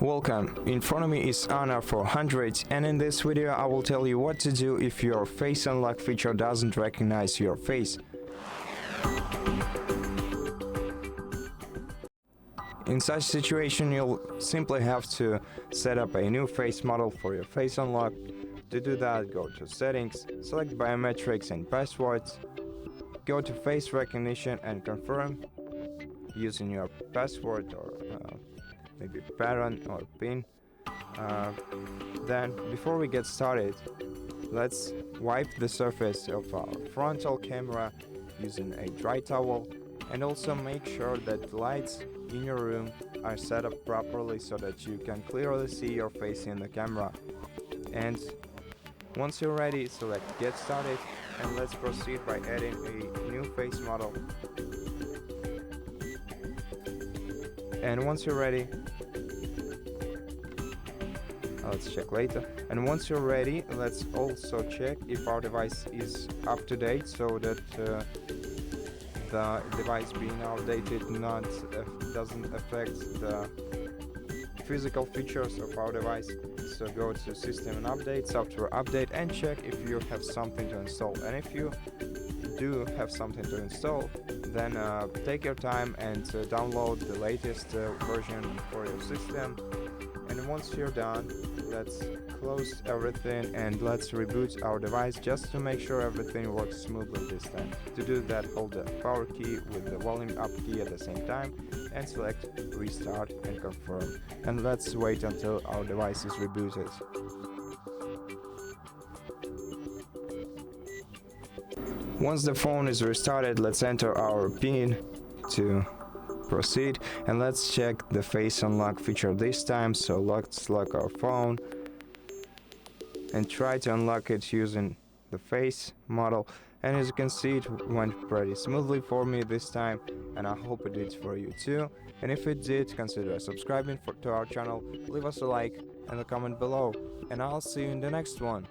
Welcome, in front of me is Anna for HardReset, and in this video I will tell you what to do if your face unlock feature doesn't recognize your face. In such situation you'll simply have to set up a new face model for your face unlock. To do that, go to settings, select biometrics and passwords, go to face recognition and confirm using your password or maybe pattern or pin. Then before we get started, let's wipe the surface of our frontal camera using a dry towel, and also make sure that the lights in your room are set up properly so that you can clearly see your face in the camera. And once you're ready, select get started, and let's proceed by adding a new face model. And once you're ready, let's check later. And once you're ready, let's also check if our device is up to date, so that the device being outdated doesn't affect the physical features of our device. So go to System and Update, Software Update, and check if you have something to install. And if you do have something to install, then take your time and download the latest version for your system. And once you're done, let's close everything and let's reboot our device just to make sure everything works smoothly this time. To do that, hold the power key with the volume up key at the same time and select restart and confirm. And let's wait until our device is rebooted. Once the phone is restarted, let's enter our PIN to proceed, and let's check the face unlock feature this time. So let's lock our phone and try to unlock it using the face model, and as you can see, it went pretty smoothly for me this time, and I hope it did for you too. And if it did, consider subscribing to our channel, leave us a like and a comment below, and I'll see you in the next one.